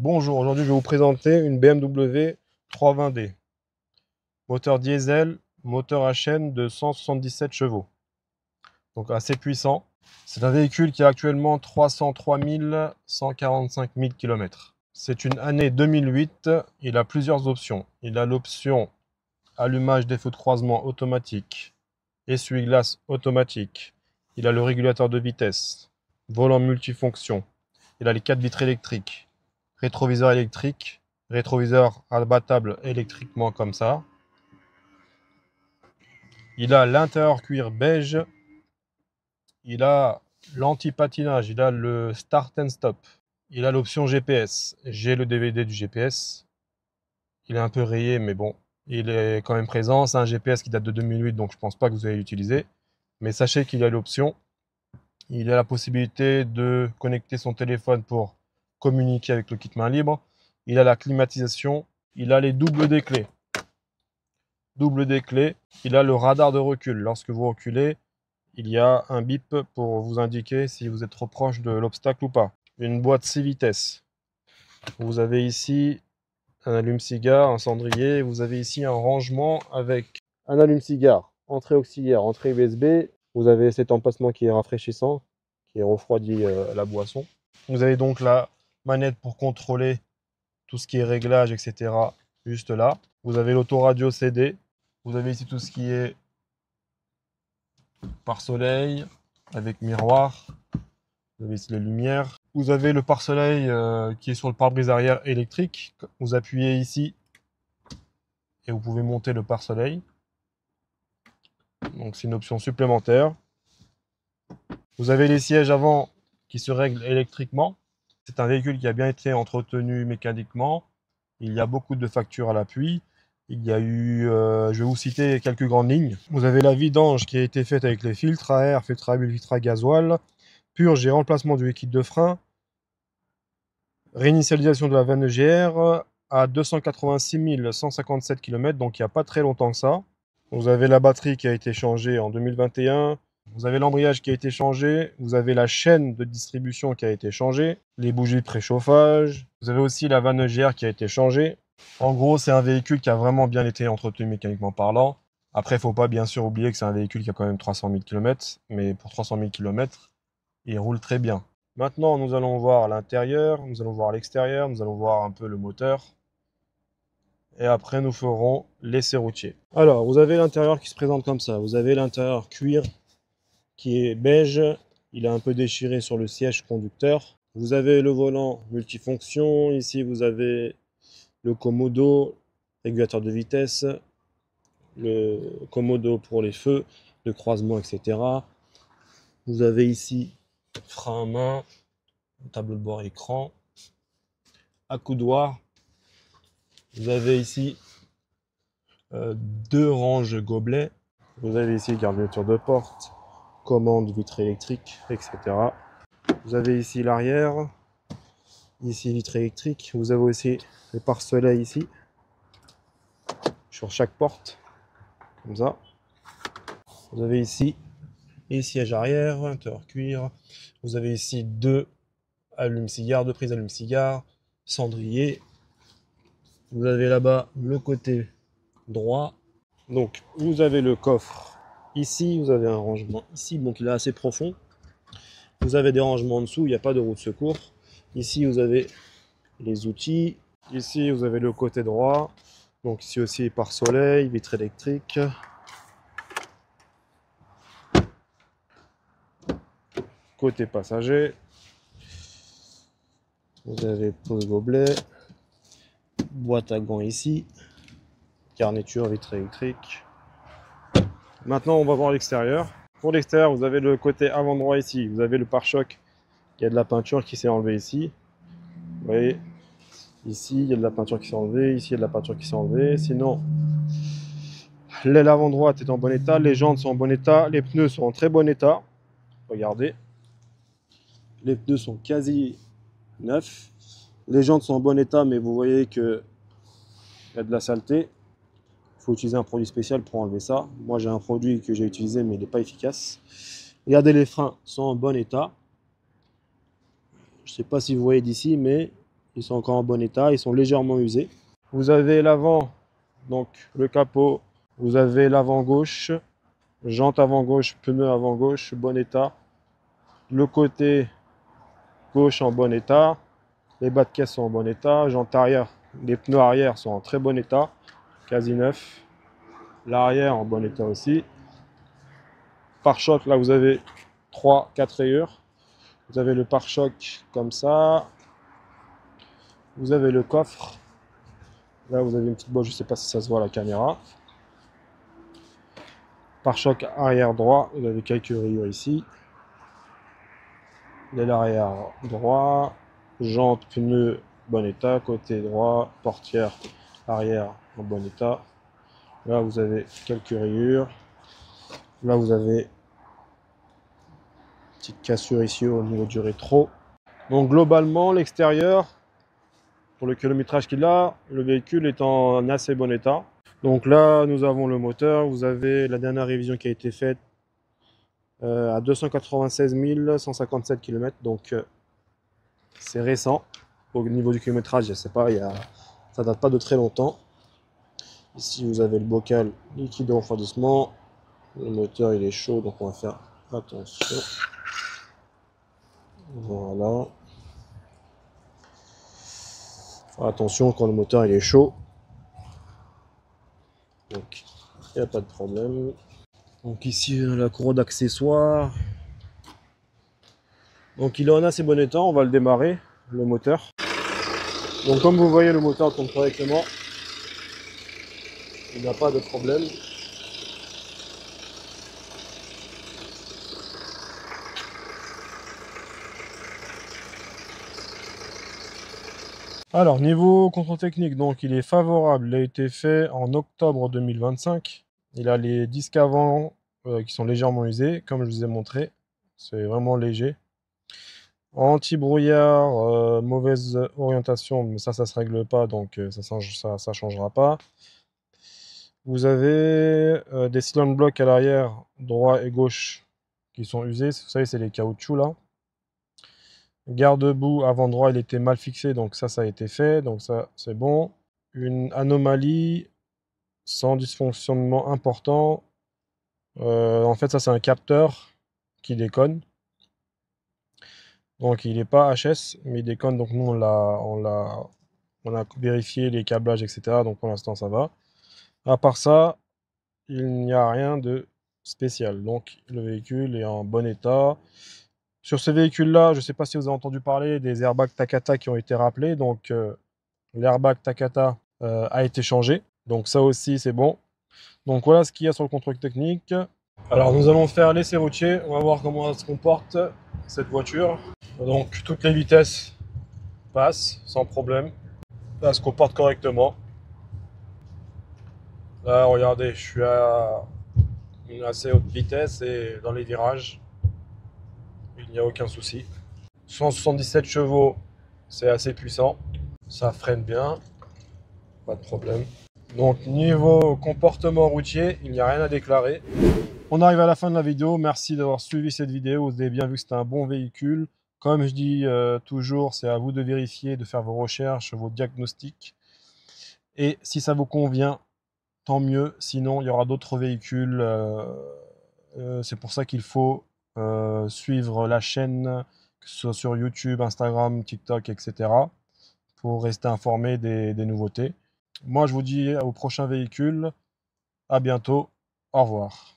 Bonjour, aujourd'hui je vais vous présenter une BMW 320d. Moteur diesel, moteur à chaîne de 177 chevaux. Donc assez puissant. C'est un véhicule qui a actuellement 303 145 000 km. C'est une année 2008. Il a plusieurs options. Il a l'option allumage des feux de croisement automatique, essuie-glace automatique. Il a le régulateur de vitesse, volant multifonction. Il a les 4 vitres électriques, rétroviseur électrique, rétroviseur abattable électriquement comme ça. Il a l'intérieur cuir beige. Il a l'anti-patinage, il a le start and stop. Il a l'option GPS. J'ai le DVD du GPS. Il est un peu rayé, mais bon, il est quand même présent. C'est un GPS qui date de 2008, donc je pense pas que vous allez l'utiliser. Mais sachez qu'il a l'option. Il a la possibilité de connecter son téléphone pour communiquer avec le kit main libre. Il a la climatisation. Il a les doubles déclés. Double déclé. Il a le radar de recul. Lorsque vous reculez, il y a un bip pour vous indiquer si vous êtes trop proche de l'obstacle ou pas. Une boîte 6 vitesses. Vous avez ici un allume-cigare, un cendrier. Vous avez ici un rangement avec un allume-cigare, entrée auxiliaire, entrée USB. Vous avez cet emplacement qui est rafraîchissant, qui refroidit la boisson. Vous avez donc la manette pour contrôler tout ce qui est réglage, etc. juste là. Vous avez l'autoradio CD. Vous avez ici tout ce qui est pare-soleil avec miroir. Vous avez ici les lumières. Vous avez le pare-soleil qui est sur le pare-brise arrière électrique. Vous appuyez ici et vous pouvez monter le pare-soleil. Donc c'est une option supplémentaire. Vous avez les sièges avant qui se règlent électriquement. C'est un véhicule qui a bien été entretenu mécaniquement. Il y a beaucoup de factures à l'appui. Il y a eu, je vais vous citer quelques grandes lignes. Vous avez la vidange qui a été faite avec les filtres à air, filtre à huile, filtre à gasoil, purge et remplacement du liquide de frein, réinitialisation de la vanne EGR à 286 157 km, donc il n'y a pas très longtemps que ça. Vous avez la batterie qui a été changée en 2021. Vous avez l'embrayage qui a été changé. Vous avez la chaîne de distribution qui a été changée. Les bougies de préchauffage. Vous avez aussi la vanne EGR qui a été changée. En gros, c'est un véhicule qui a vraiment bien été entretenu mécaniquement parlant. Après, il ne faut pas bien sûr oublier que c'est un véhicule qui a quand même 300 000 km. Mais pour 300 000 km, il roule très bien. Maintenant, nous allons voir l'intérieur, nous allons voir l'extérieur, nous allons voir un peu le moteur. Et après, nous ferons l'essai routier. Alors, vous avez l'intérieur qui se présente comme ça. Vous avez l'intérieur cuir qui est beige. Il est un peu déchiré sur le siège conducteur. Vous avez le volant multifonction. Ici, vous avez le commodo, régulateur de vitesse, le commodo pour les feux, de croisement, etc. Vous avez ici frein à main, tableau de bord écran, accoudoir. Vous avez ici deux ranges gobelets. Vous avez ici garniture de porte, commande vitre électrique, etc. Vous avez ici l'arrière, ici vitre électrique. Vous avez aussi les pare-soleil ici, sur chaque porte, comme ça. Vous avez ici les sièges arrière, intérieur cuir. Vous avez ici deux allume-cigare, deux prises allume-cigare, cendrier. Vous avez là-bas le côté droit. Donc vous avez le coffre ici, vous avez un rangement ici, donc il est assez profond. Vous avez des rangements en dessous, il n'y a pas de roue de secours. Ici vous avez les outils. Ici vous avez le côté droit. Donc ici aussi pare-soleil, vitre électrique. Côté passager. Vous avez pose gobelet. Boîte à gants ici. Garniture, vitre électrique. Maintenant, on va voir l'extérieur. Pour l'extérieur, vous avez le côté avant droit ici. Vous avez le pare-choc. Il y a de la peinture qui s'est enlevée ici. Vous voyez, ici, il y a de la peinture qui s'est enlevée. Ici, il y a de la peinture qui s'est enlevée. Sinon, l'aile avant droite est en bon état. Les jantes sont en bon état. Les pneus sont en très bon état. Regardez. Les pneus sont quasi neufs. Les jantes sont en bon état, mais vous voyez qu'il y a de la saleté. Il faut utiliser un produit spécial pour enlever ça. Moi, j'ai un produit que j'ai utilisé, mais il n'est pas efficace. Regardez, les freins sont en bon état. Je ne sais pas si vous voyez d'ici, mais ils sont encore en bon état, ils sont légèrement usés. Vous avez l'avant, donc le capot, vous avez l'avant gauche, jante avant gauche, pneu avant gauche, bon état. Le côté gauche en bon état, les bas de caisse sont en bon état, jante arrière, les pneus arrière sont en très bon état, quasi neuf. L'arrière en bon état aussi. Pare-choc, là vous avez 3-4 rayures. Vous avez le pare-choc comme ça. Vous avez le coffre. Là vous avez une petite bosse, je ne sais pas si ça se voit à la caméra. Pare-choc arrière droit, vous avez quelques rayures ici. L'aile arrière droit. Jante, pneu, bon état. Côté droit, portière arrière en bon état. Là vous avez quelques rayures. Là vous avez petite cassure ici au niveau du rétro. Donc globalement, l'extérieur, pour le kilométrage qu'il a, le véhicule est en assez bon état. Donc là, nous avons le moteur. Vous avez la dernière révision qui a été faite à 296 157 km. Donc c'est récent. Au niveau du kilométrage, je ne sais pas, ça date pas de très longtemps. Ici, vous avez le bocal liquide en refroidissement. Le moteur, il est chaud, donc on va faire attention. Voilà. Attention quand le moteur il est chaud. Donc il n'y a pas de problème. Donc ici la cour d'accessoires. Donc il est en assez bon état, on va le démarrer, le moteur. Donc comme vous voyez, le moteur tourne correctement. Il n'y a pas de problème. Alors niveau contrôle technique, donc il est favorable, il a été fait en octobre 2025. Il a les disques avant qui sont légèrement usés, comme je vous ai montré. C'est vraiment léger. Anti-brouillard, mauvaise orientation, mais ça se règle pas, donc ça changera pas. Vous avez des cylinder blocs à l'arrière, droit et gauche, qui sont usés. Vous savez, c'est les caoutchoucs là. Garde-boue avant droit, il était mal fixé, donc ça a été fait, donc ça c'est bon. Une anomalie sans dysfonctionnement important. En fait, ça c'est un capteur qui déconne. Donc il n'est pas HS, mais il déconne. Donc nous on a vérifié les câblages, etc. Donc pour l'instant ça va. À part ça, il n'y a rien de spécial. Donc le véhicule est en bon état. Sur ce véhicule-là, je ne sais pas si vous avez entendu parler des airbags Takata qui ont été rappelés. Donc l'airbag Takata a été changé. Donc ça aussi c'est bon. Donc voilà ce qu'il y a sur le contrôle technique. Alors nous allons faire l'essai routier. On va voir comment elle se comporte cette voiture. Donc toutes les vitesses passent sans problème. Là, elle se comporte correctement. Là, regardez, je suis à une assez haute vitesse et dans les virages, il n'y a aucun souci. 177 chevaux, c'est assez puissant. Ça freine bien, pas de problème. Donc niveau comportement routier, il n'y a rien à déclarer. On arrive à la fin de la vidéo. Merci d'avoir suivi cette vidéo. Vous avez bien vu que c'était un bon véhicule. Comme je dis toujours, c'est à vous de vérifier, de faire vos recherches, vos diagnostics. Et si ça vous convient, tant mieux. Sinon, il y aura d'autres véhicules. C'est pour ça qu'il faut suivre la chaîne, que ce soit sur YouTube, Instagram, TikTok, etc. pour rester informé des nouveautés. Moi, je vous dis au prochain véhicule. À bientôt. Au revoir.